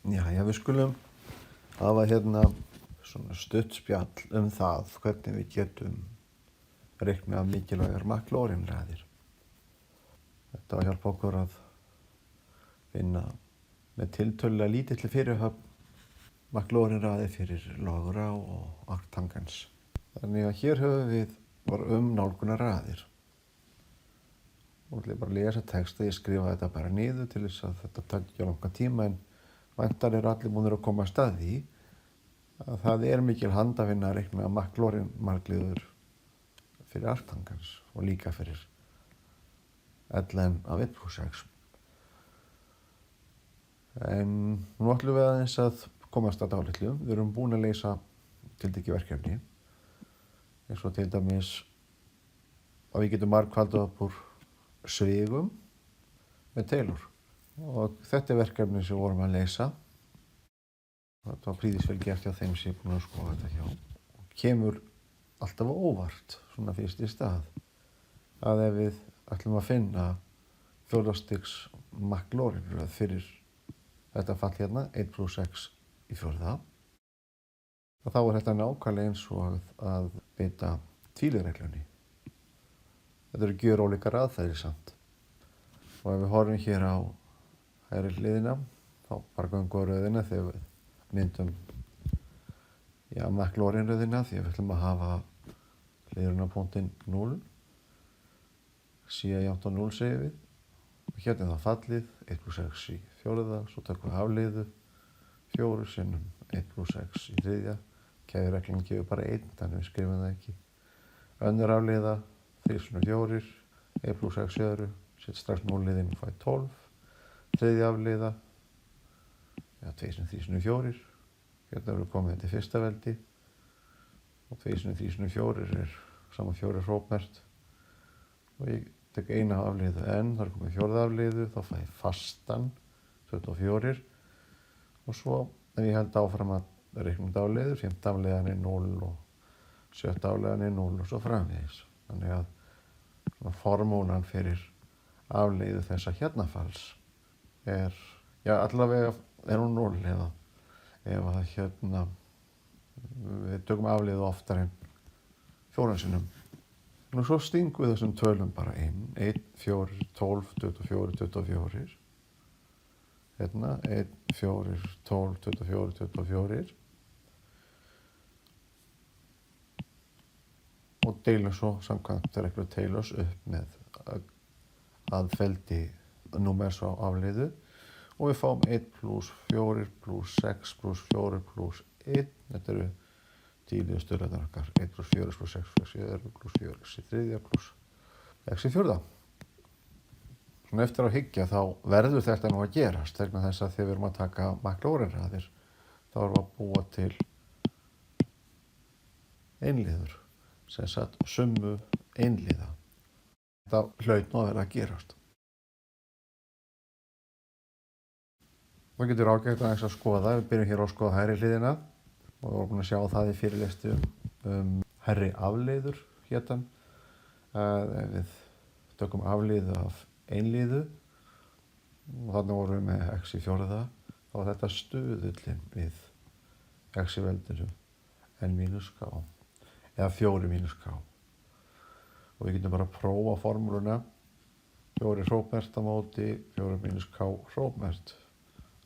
Já, við skulum hafa svona stutt spjall það hvernig við getum reiknað mikilvægar McLaurin-raðir. Þetta var að hjálpa okkur að finna með tiltölulega lítilli fyrirhöfn McLaurin-raði fyrir logra og arctangents. Þannig að hér höfum við bara nálgunarraðir. Og ætla ég bara að lesa texta, ég skrifa þetta bara niður til þess að þetta taki ekki langan tíma, en væntar eru allir múnir að koma að staði að það er mikil handavinna að reikna McLaurin-margliður fyrir arctangents og líka fyrir ln af 1+6. En nú ætlum við aðeins að komast að dálitlu. Við erum búin að leysa tiltekið verkefni, eins og til dæmis að við getum margfaldað upp úr svigum með Taylor. Og þetta er verkefni sem við vorum að leysa. Þetta var prýðisvel gert hjá þeim sem ég er búin að skoða þetta hjá. Og kemur alltaf á óvart, svona fyrst í stað, að ef við ætlum að finna fjórðastigs McLaurin-röð fyrir þetta fall hérna, 1+6 í fjórða, þá er þetta nákvæmlega eins og að beita tvíliðreglunni. Þetta eru gjörólíkar aðferðir samt. Og ef við horfum hér á hægri hliðina, þá bara göngum við röðina þegar við myndum McLaurin-röðina, því að við ætlum að hafa hliðrunarpunktinn 0. C jafnt á 0 segir við. Og hérna er það fallið, 1+6 í fjórða, svo tökum við afliðu, 4 sinnum 1+6 í þriðja. Keðjureglan gefur bara 1, þannig við skrifum það ekki. Önnur afliða, 3×4, 1+6 í öðru, set strax 0 inn og fæ 12. Þriðja afliða, 2×3×4, hérna erum við komið til fyrsta veldi og 2×3×4 er saman 4 hrópmert og ég tek eina afliðu enn, þar er komið fjórða afliðu, þá fæ ég fastan 24 og svo ef ég held áfram að reikna afliður, 5. afliðan er 0 og 7. afliðan er 0 og svo framvegis. Þannig að formúlan fyrir afliðu þessa hérnafalls er, allavega er hún 0 eða ef að við tökum afliðu oftar en 4 sinnum. Nú svo stingum við þessum tölum bara inn, 1, 4, 12, 24, 24. Hérna, 1, 4, 12, 24, 24. Og deilum svo samkvæmt reglu Taylors upp með aðfeldi númers á afliðu og við fáum 1+4 +6 +4 +1. Þetta eru tíliðu stöðlarnar okkar, 1+4 +6 +7 +4 í þriðja x í fjórða. Svona eftir að hyggja þá verður þetta nú að gerast vegna þess að þegar við erum að taka McLaurin-raðir þá erum við að búa til einliður, sem sagt summu einliða. Þetta hlaut nú að vera að gerast. Það getur ágætt aðeins að skoða, við byrjum hér á að skoða hægri hliðina og við vorum búin að sjá það í fyrirlestri hægri afliður hérna. Ef við tökum afliðu af einliðu og þannig vorum við með x í fjórða, þá er þetta stuðullinn við x í veldinu n-k eða 4-k. Og við getum bara að prófa formúluna 4 hrópmert á móti 4-k hrópmert.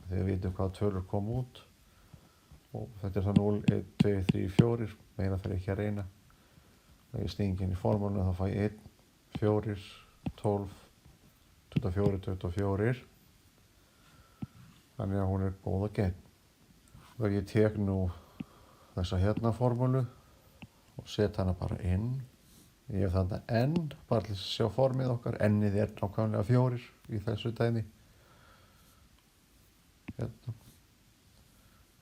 Þegar við vitum hvaða tölur kom út og þetta er það 0, 1, 2, 3, 4, meira þarf ekki að reyna. Þegar ég sting inn í formúluna þá fæ ég 1, 4, 12, 24, 24. Þannig að hún er góð að gegn. Þegar ég tek nú þessa hérna formúlu og set hana bara inn. Ég hef þarna n, bara til að sjá formið okkar. N-ið er nákvæmlega 4 í þessu dæmi. Hérna.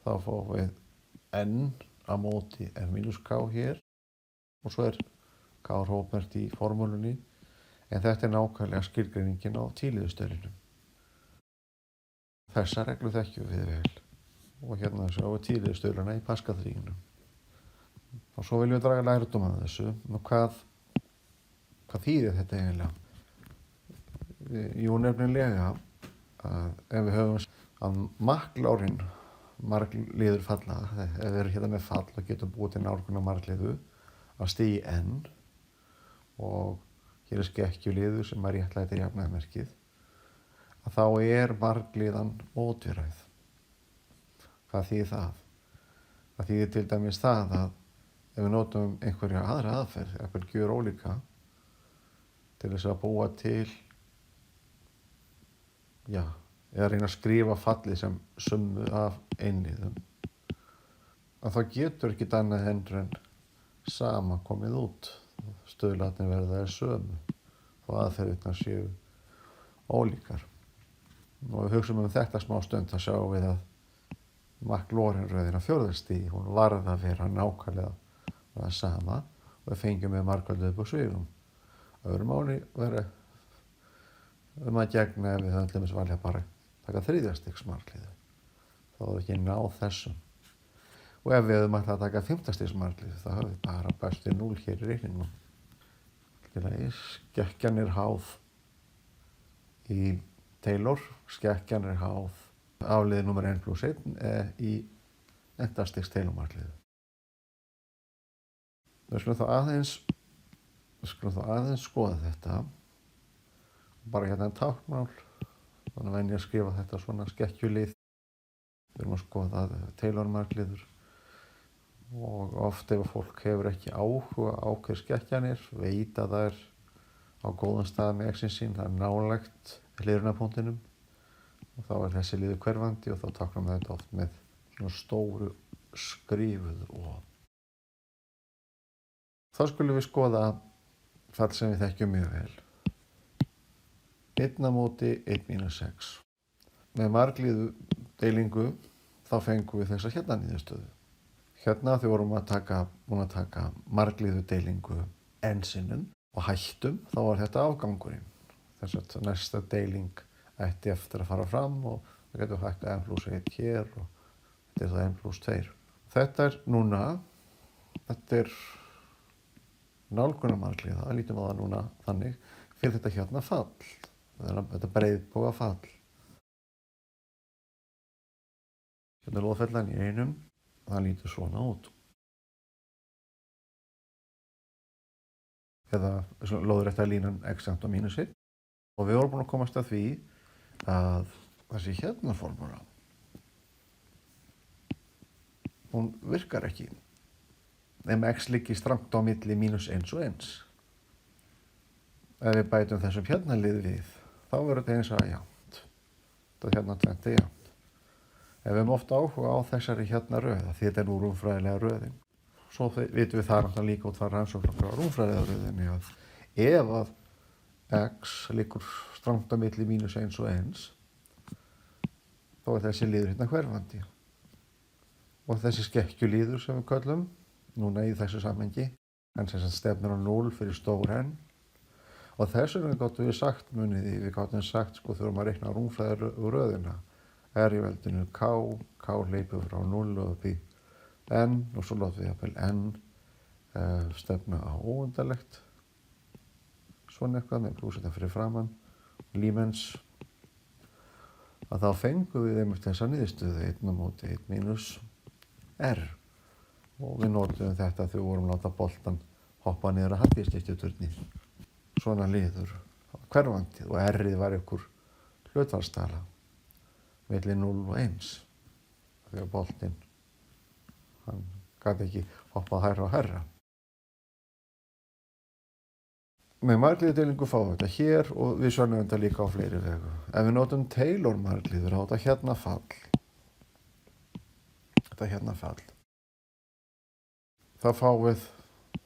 Þá fáum við n á móti n-k hér og svo er k hrópmert í formúlunni, en þetta er nákvæmlega skilgreiningin á tvíliðustöðlinum. Þessa reglu þekkjum við vel og hérna sjáum við tvíliðustöðlana í Pascal-þríginum. Og svo viljum við draga lærdóm af þessu. Hvað þýðir þetta eiginlega? Jú, nefnilega að ef við höfum að marklórin, margliður falla, ef við erum hérna með fall og getum búið til nálgun á margliðu á stigi n og hér er skekkjuliður sem er réttlætir jafnaðarmerkið, að þá er margliðan ótvíræð. Hvað þýðir það? Það þýðir til dæmis það að ef við notum einhverja aðra aðferð, eitthvað gjör ólíka, til þess að búa til, eða reyna að skrifa fallið sem summu af einliðum, að þá getur ekki annað endur en sama komið út. Stöðlarnir verða þær sömu og aðferðirnar séu ólíkar. Og við hugsum þetta smá stund, þá sjáum við að marklórinröðin á fjórðustigi, hún varð að vera nákvæmlega það sama og við fengjum með margfaldi upp á svigum. Öðru máli verður að gegna ef við höfum til dæmis valja bara taka 3. stigs margliðu. Þá er ekki náð þessum. Og ef við höfum að taka 5. stigs margliðu, þá höfum við bara bæst 0 hér í reikningnum. Skekkjan er háð í Taylor, skekkjan er háð afleiði númer n+1 í endastigs Taylor margliðu. Við skulum þá aðeins skoða þetta. Bara hérna táknmál, þannig að venja að skrifa þetta svona skekkjulið. Við erum að skoða Taylor margliður og oft ef fólk hefur ekki áhuga á hver skekkjan er, veit að það er á góðum stað með exin sín, það er nálægt hliðrunarpunktinum og þá er þessi liður hverfandi og þá táknum við þetta oft með svona stóru skrifuðu O. Þá skulum við skoða fall sem við þekkjum mjög vel. 1 á móti 1 - 6. Með margliðu deilingu þá fengum við þessa hérna niðurstöðu. Hérna þegar vorum búin að taka margliðu deilingu n sinnum og hættum, þá var þetta afgangurinn. Þess að næsta deiling ætti eftir að fara fram og það getur hægt n+1 hér og þetta er það n+2. Þetta er núna, þetta er nálgunarmargliða, lítum á það núna þannig, fyrir þetta hérna fall. Þetta breiðboga fall. Hérna er loðfellan í einum, það lítur svona út. Eða lóðrétta línan exakt og -1. Og við vorum búin að komast að því að þessi hérna formúla, hún virkar ekki. Ef x liggi strangt á milli -1 og 1. Ef við bætum þessum hérna lið við, þá verður þetta eins og jafnt. Þetta hérna tvennt er jafnt. Ef við höfum ofta áhuga á þessari hérna röð, því þetta er nú rúmfræðilega röðin, svo vitum við það náttúrulega líka út frá rannsóknum frá rúmfræðilega röðinni að ef að x liggur strangt á milli -1 og 1, þá er þessi liður hérna hverfandi. Og þessi skekkjulíður sem við köllum, núna í þessu samhengi, hann sem stefnir á 0 fyrir stór n. Og þess vegna gátum við sagt, við gátum sagt, þurfum að reikna rúmfræðiröðina. R í veldinu K hleypur frá 0 og upp í n og svo látum við jafnvel n stefna á óendanlegt. Svona eitthvað með plúsetta fyrir framann, límens. Að þá fengum við einmitt þessa niðurstöðu 1 á móti 1 - r. Og við notum þetta þegar við vorum að láta boltan hoppa niður að Hallgrímskirkjuturni. Svona liður hverfandi og r-ið var ykkur hlutfallstala milli 0 og 1. Þegar boltinn, hann gat ekki hoppað hærra og hærra. Með margliðu deilingu fáum við þetta hér og við sjönnum þetta líka á fleiri vegu. Ef við notum Taylor margliður á þetta hérna fall, þá fáum við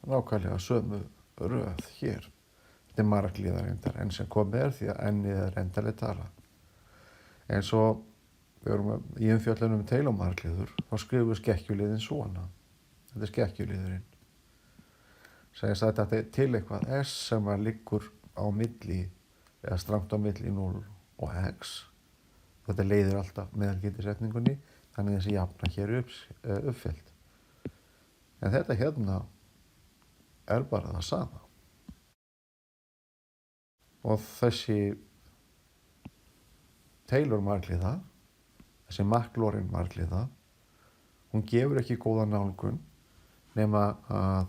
nákvæmlega sömu röð hér. Þetta er margliðar reyndar enn sem komið því að ennið er endaleg tala. En svo við erum í umfjöllunum Taylor margliður, þá skrifum við skekkjuliðin svona. Þetta er skekkjuliðurinn. Segist að þetta er til eitthvað s sem liggur á milli, eða strangt á milli 0 og x. Þetta leiðir alltaf meðalgildisetningunni, þannig þessi jafna hér uppfyllt. En þetta hérna er bara það sama. Og þessi Taylor margliða, þessi McLaurin margliða, hún gefur ekki góða nálgun nema að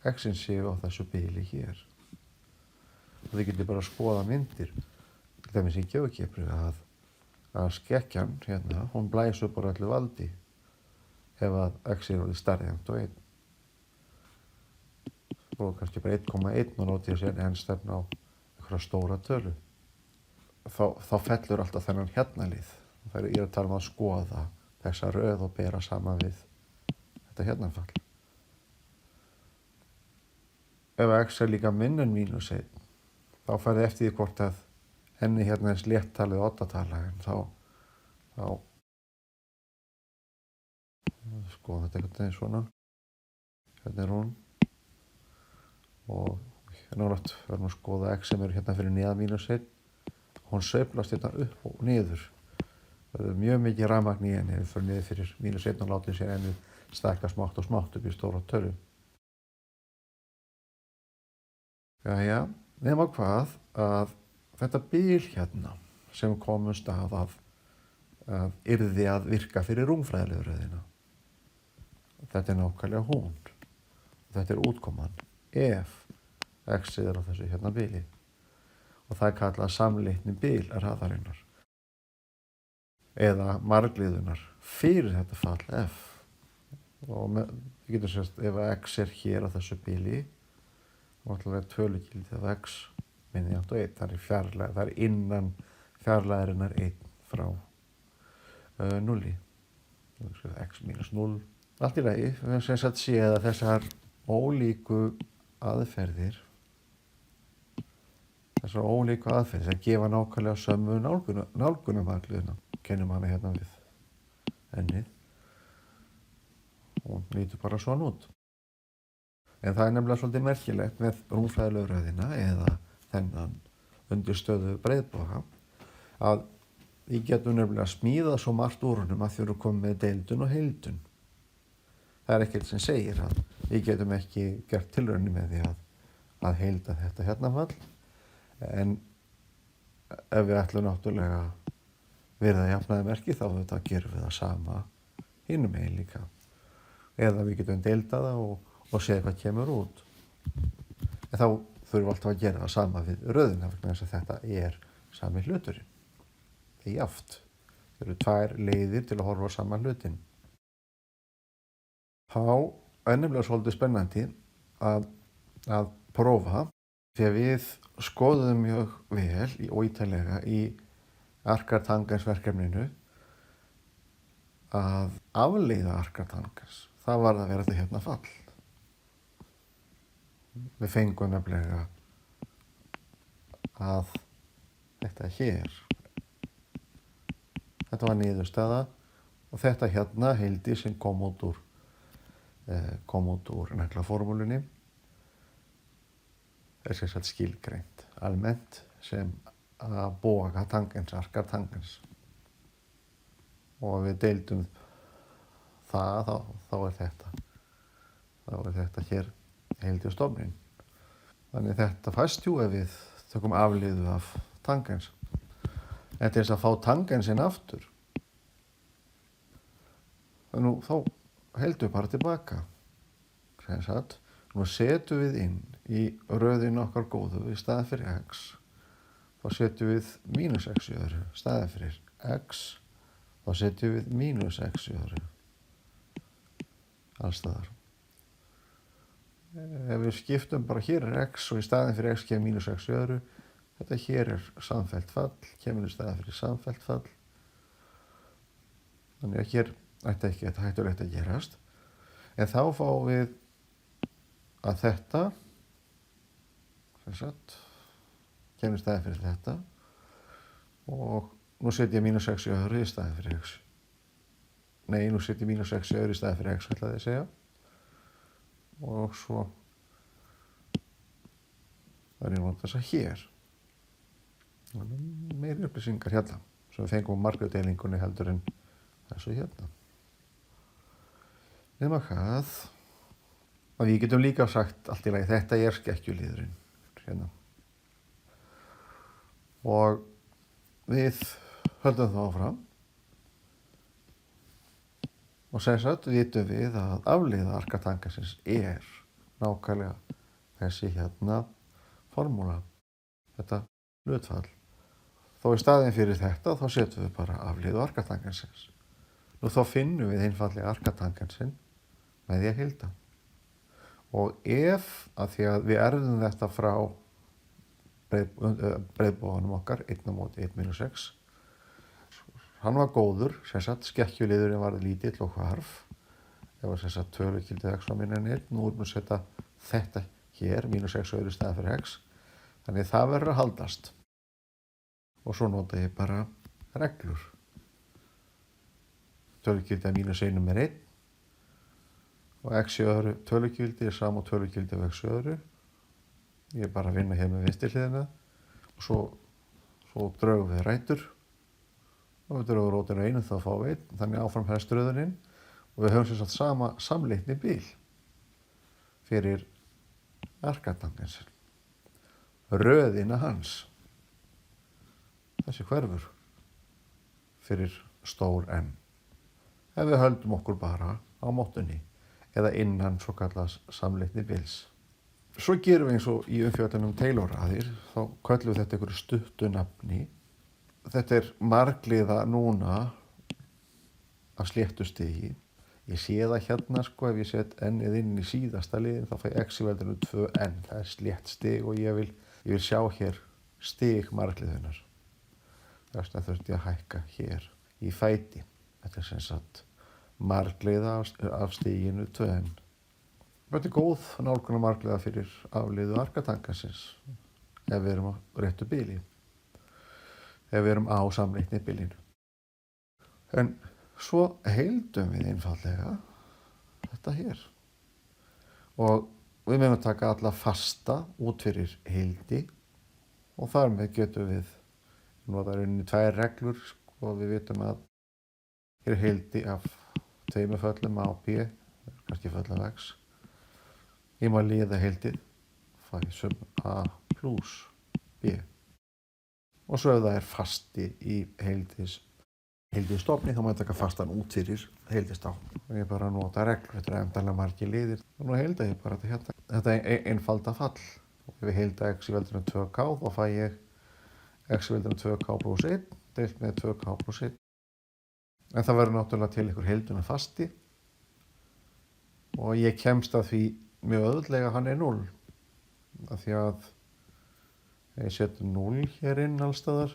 x-in séu á þessu bili hér. Og þið getur bara að skoða myndir, til dæmis í geogebru, að skekkjan hérna, hún blæs upp á öllu valdi ef að x er orðið stærri en 1. Og kannski bara 1,1 og notið sér en stefna á einhverja stóra tölu. Þá fellur alltaf þennan hérna lið. Það er að tala um að skoða þessa röð og bera saman við þetta hérna fall. Ef x er líka minna en -1, þá færði eftir því hvort að henni hérna er sléttalið oddatala, en þá skoða þetta eitthvað svona. Hérna er hún. Og náttúrulega verðum að skoða x sem eru hérna fyrir neðan -1. Hún sveiflast hérna upp og niður. Það er mjög mikið rafmagn í henni ef við förum niður fyrir -1 og látið sér ennið stækka smátt og smátt upp í stóra tölu. Jæja, nema hvað að þetta bil hérna sem komumst að yrði að virka fyrir rúmfræðilegu röðina. Þetta er nákvæmlega hún. Þetta er útkoman ef x er á þessu hérna bili. Og það er kallað samleitni bil hraðarinnar. Eða margliðunar fyrir þetta fall f. Og við getum sérst ef x er hér á þessu bili, og alltaf er tölugildið af x minni 1. Það er innan fjarlæðarinnar 1 frá 0. X minus 0. Allt í lagi, við höfum sem sagt séð að þessar ólíku aðferðir að gefa nákvæmlega sömu nálgunarmargliðuna. Kennum hana hérna við ennið. Hún lítur bara svona út. En það er nefnilega svolítið merkilegt með rúmfræðilegu röðina eða þennan undirstöðu breiðboga að við getum nefnilega smíðað svo margt úr honum að þau eru komið með deildun og heildun. Það er ekkert sem segir að við getum ekki gert tilraunir með því að heilda þetta hérna fall, en ef við ætlum náttúrulega verið að jafnaði merki þá þetta gerum við það sama hinum megin líka. Eða við getum deildað það og séð hvað kemur út. En þá þurfum við alltaf að gera það sama við röðina vegna þess að þetta er sami hluturinn. Það er jaft. Það eru 2 leiðir til að horfa á sama hlutin. Þá er nefnilega svolítið spennandi að prófa, því að við skoðum mjög vel og ítarlega í Arctar-Tangensverkefninu að afleiða Arctar-Tangens. Það var að vera þetta hérna fall. Við fengum nefnilega að þetta hér. Þetta var niðurstaða og þetta hérna heildi sem kom út úr neglaformúlunni er sem sagt skilgreint almennt sem að boga tangens, Arctar-Tangens. Og við deildum það, þá er þetta hér heildi stofnin. Þannig þetta fæst jú ef við tökum afleiðu af tangens. En til þess að fá tangensin aftur, þá heldum við bara tilbaka. Nú setjum við inn í röðinu okkar góðu í staðinn fyrir x. Þá setjum við mínus x í öðru. Staðinn fyrir x, þá setjum við mínus x í öðru. Allstaðar. Ef við skiptum bara hér er x og í staðinn fyrir x kemur mínus x í öðru. Þetta hér er samfellt fall, kemur í staðinn fyrir samfellt fall. Þannig að hér ætti ekki þetta hættulegt að gerast. En þá fáum við að þetta kemur í staðinn fyrir þetta og nú setjum ég mínus x í öðru í staðinn fyrir x. Nei, nú setjum ég mínus x í öðru í staðinn fyrir x, ætlaði ég að segja. Og svo var ég notað þess að hér. Meiri upplýsingar hérna, sem við fengum á margauðdeilingunni heldur en þessu hérna. Nema hvað, og við getum líka sagt allt í lagi, þetta er skekkjuliðurinn hérna. Og við höldum það áfram Og sem sagt vitum við að afleiða arkatangasins nákvæmlega þessi hérna formúla, þetta hlutfall. Þó í staðinn fyrir þetta þá setjum við bara afleiðu arkatangansins. Nú þá finnum við einfallega arkatangansinn með því að hilda. Og ef að því að við erfum þetta frá breiðbóðanum okkar 1/1-6, hann var góður, sem sagt skekkjuliðurinn var lítill og hvarf. Ef að sem sagt tölugildið x var minna en 1, nú erum við að setja þetta hér, -6 öðru staðar fyrir x. Þannig það verður að haldast. Og svo nota ég bara reglur. Tölugildið af -1 er 1 og x í öðru tölugildi er sama tölugildi af x í öðru. Ég er bara að vinna hér með vinstri hliðina og svo draugum við rætur og við draugum rótina 1 þá fáum við 1, þannig áfram helst röðuninn og við höfum sem sagt sama samleitni bil fyrir arkatangansinn. Röðina hans, þessi hverfur fyrir stór N. Ef við höldum okkur bara á móttunni eða innan svo kallast samleitni bils. Svo gerum við eins og í umfjöllunum Taylor-raðir, þá köllum við þetta einhverju stuttu nafni. Þetta er margliða núna af sléttu stigi. Ég sé það hérna sko, ef ég set n-ið inn í síðasta liðin þá fæ x í veldinu 2n. Það er slétt stig og ég vil sjá hér stig margliðunar. Þess vegna þurfti ég að hækka hér í fæti. Þetta er sem sagt margliða af stiginu 2n. Þetta er góð nálgunar margliða fyrir afleiðu arkatangansins ef við erum á réttu bili, ef við erum á samleitni bilinu. En svo heildum við einfallega þetta hér og við meðum að taka alla fasta út fyrir heildi og þar með getum við nota rauninni 2 reglur og við vitum að hér er heildi af 2 föllum A og B, kannski föll af x. Ég má liða heildið, fæ sum A plus B. Og svo ef það er fasti í heildistofni, þá má ég taka fastan út fyrir heildistofn. Og ég bara nota reglur, þetta er endanlega margir liðir. Og nú heilda ég bara þetta hérna. Þetta er einfalda fall. Og ef ég heilda x í veldinu 2k, þá fæ ég x í veldinu 2k plus 1, deilt með 2k plus 1. En það verður náttúrulega til ykkur heilduna fasti. Og ég kemst að því mjög auðveldlega hann er 0. Af því að ég set 0 hér inn allstaðar.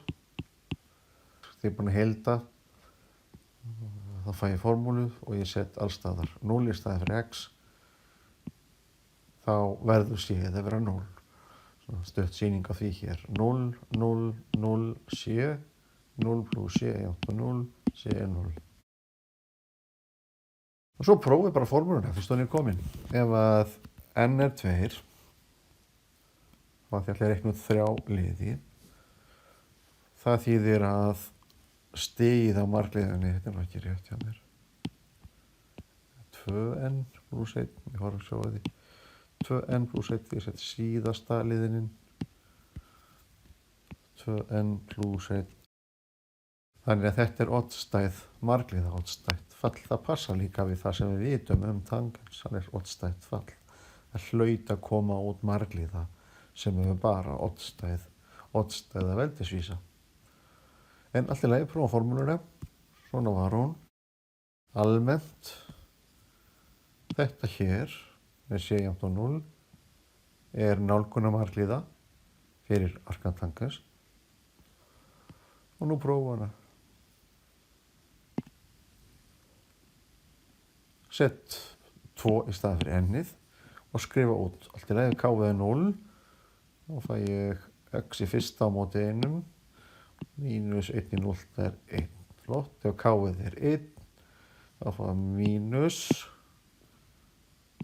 Þegar ég er búinn að heilda, þá fæ ég formúlu og ég set allstaðar 0 í staði fyrir x. Þá verður séð að vera 0. Stutt sýning á því hér. 0, 0, 0, sé. 0 plus sé er 0, sé er 0. Og svo prófum við bara formúluna fyrst hún er komin. Ef að n er 2, og að því ætla að reikna út 3 liði, það þýðir að stigið á margliðinni, þetta er nú ekki rétt hjá mér, 2n plus 1, ég horf að sjá að því, 2n plus 1, því ég set síðasta liðinin, 2n plus 1. Þannig að þetta er oddstæð margliða, oddstætt fall. Það passa líka við það sem við vitum tangans, það er oddstætt fall. Það hlaut að koma út margliða sem er bara oddstæða veldisvísa. En allt í lagi, prófa formúluna. Svona var hún. Almennt. Þetta hér, með sé jafnt á 0, er nálgunar margliða fyrir arkantangans. Og nú prófa hana. Sett 2 í staði fyrir n-ið og skrifa út. Allt í lagi, k er 0. Þá fæ ég x í fyrsta á móti 1. Mínus 1 í 0 er 1. Flott. Ef k er 1, þá fá ég mínus.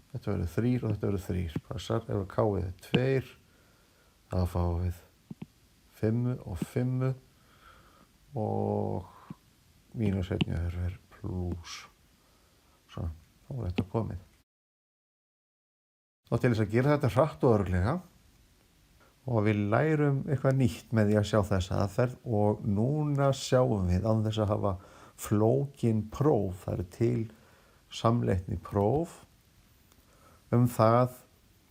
Þetta verður 3 og þetta verður 3. Passar. Ef k er 2, þá fáum við 5 og 5. Og mínus 1 er plus. Svona, þá er þetta komið. Og til þess að gera þetta hratt og örugglega og við lærum eitthvað nýtt með því að sjá þessa aðferð og núna sjáum við án þess að hafa flókin próf. Það eru til samleitni próf það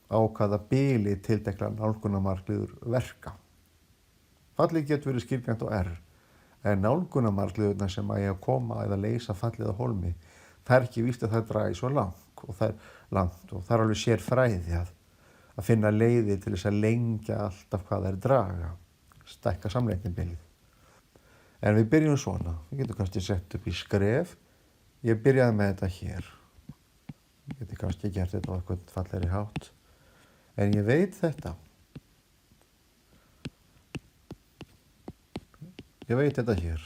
á hvaða bili tiltekna nálgunarmarkliður verka. Fallið getur verið skilgreint á R, en nálgunarmarkliðurnar sem eiga að koma eða leysa fallið á hólmi, það er ekki víst að það dragi svo langt og það er alveg sér fræði að finna leiði til þess að lengja alltaf hvað það er draga, stækka samleitnibilið. En við byrjum svona, við getum kannski sett upp í skref. Ég byrjaði með þetta hér. Ég geti kannski gert þetta á eitthvað fallegri hátt. En ég veit þetta. Ég veit þetta hér.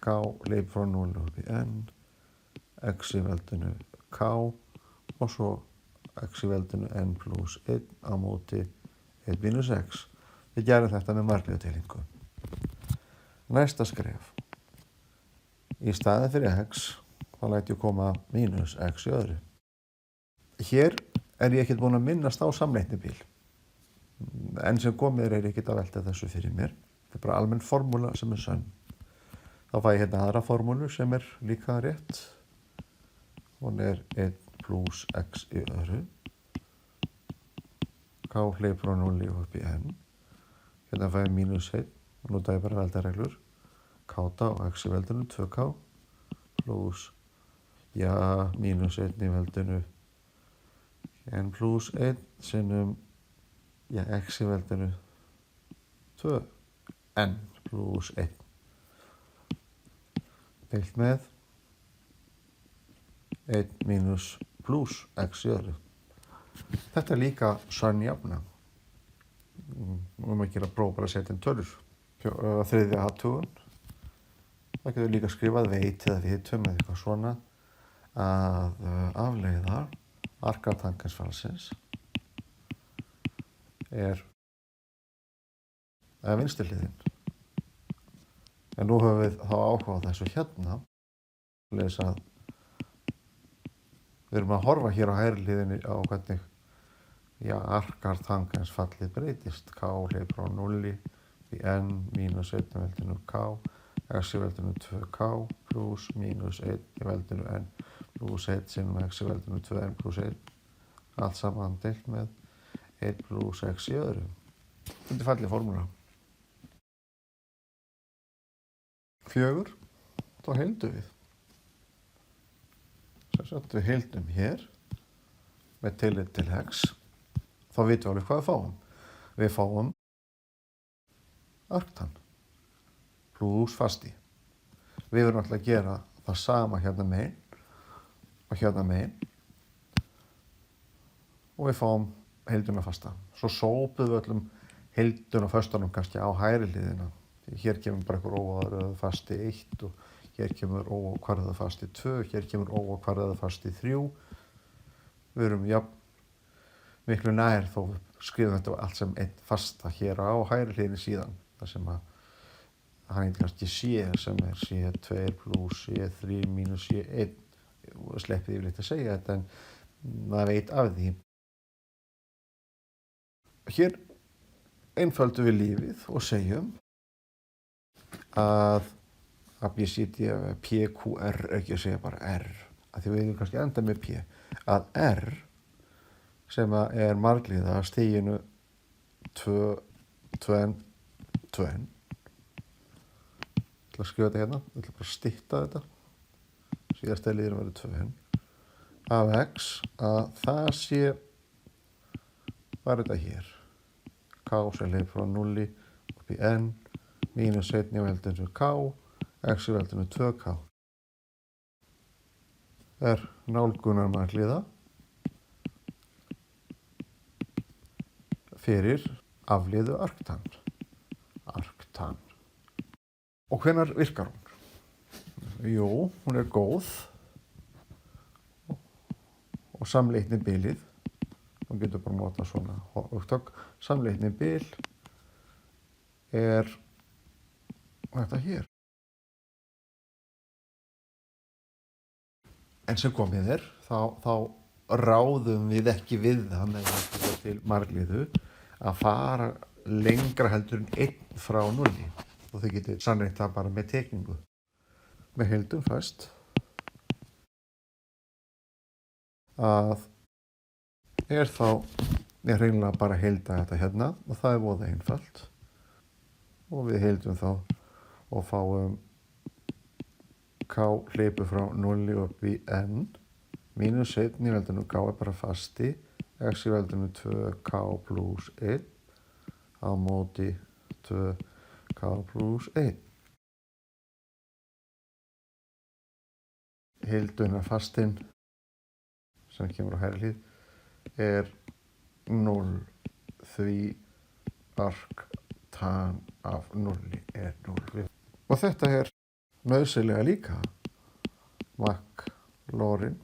K leip frá 0 upp í n, x í veldinu k og svo x í veldinu n plus 1 á móti 1 minus x. Við gerum þetta með margliðuteilingu. Næsta skref. Í staðinn fyrir x, þá læt ég koma mínus x í öðru. Hér er ég ekkert búinn að minnast á samleitnibil. Enn sem komið er ég ekkert að velta þessu fyrir mér. Þetta er bara almenn formúla sem er sönn. Þá fæ ég hérna aðra formúlu sem er líka rétt. Hún er 1 plus x í öðru. K hleyp frá 0 upp í n. Hérna fæ ég mínus 1. Og nú það ég bara veldareglur. K og x í veldinu 2k plus mínus 1 í veldinu n plus 1 sinnum x í veldinu 2n plus 1 deilt með 1 mínus plus x í öðru. Þetta er líka sönn jafna. Nú ekki að prófa bara að setja inn tölur. Þriðja athugun. Það getur líka skrifað veit eða vitum eða eitthvað svona að afleiða arkatangansfallsins er vinstri hliðin. En nú höfum við þá áhuga á þessu hérna. Við erum að horfa hér á hægri hliðinni á hvernig arkatangansfallið breytist. K hleyp frá 0 í n mínus 1 í veldinu k, x í veldinu 2k plus mínus 1 í veldinu n plus 1 sinnum x í veldinu 2n plus 1. Allt saman deilt með 1 plus x í öðru. Þetta er fallið formúla. 4. Þá heildum við. Við heildum hér með tillit til x. Þá vitum við alveg hvað við fáum. Við fáum arktan plus fasti. Við verðum alltaf að gera það sama hérna megin og hérna megin og við fáum heilduna fasta. Svo sópum við öllum heilduna föstanum kannski á hægri hliðina. Hér kemur bara einhver óákvarðaður fasti 1 og hér kemur óákvarðaður fasti 2, hér kemur óákvarðaður fasti 3. Við erum miklu nær þó við skrifum þetta allt sem einn fasta hér á hægri hliðinni síðan. Það sem hann heitir kannski C sem er C2 plus C3 mínus C1. Sleppið yfirleitt að segja þetta en maður veit af því. Hér einföldum við lífið og segjum að ABCD, PQR, ekki að segja bara R, af því við erum kannski enda með P, að R sem er margliða stiginu 2n. Ég ætla að skrifa þetta hérna, ég ætla bara að stytta þetta. Síðasta liðurinn verður 2n. Af x að það sé bara þetta hér. K sem hleyp frá 0 upp í n, mínus 1 í veldinu k, x í veldinu 2k. Er nálgunarmargliða fyrir afleiðu arktan. Og hvenær virkar hún? Jú, hún er góð og samleitni bilið. Hún getur bara nota svona hugtök. Samleitni bil er þetta hér. En sem komið er, þá ráðum við ekki við það með þetta til margliðu að fara lengra heldur en 1 frá 0. Og þau getur sannreitt það bara með tekningu. Með heildum fæst. að er hreinlega bara að heilda þetta hérna og það er voða einfalt og við heildum þá og fáum k hleypu frá 0 upp í n mínus 1 í veldinu k er bara fasti x í veldinu 2k plus 1 á móti 2k plus 1 heilduna fastinn sem kemur á hægri hlið er 0 því arctan af 0 er 0 og þetta er nauðsynlega líka Maclaurin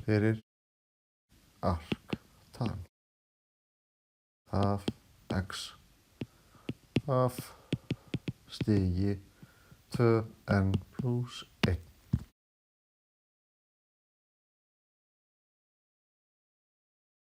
fyrir arctan af x af stigi 2n plus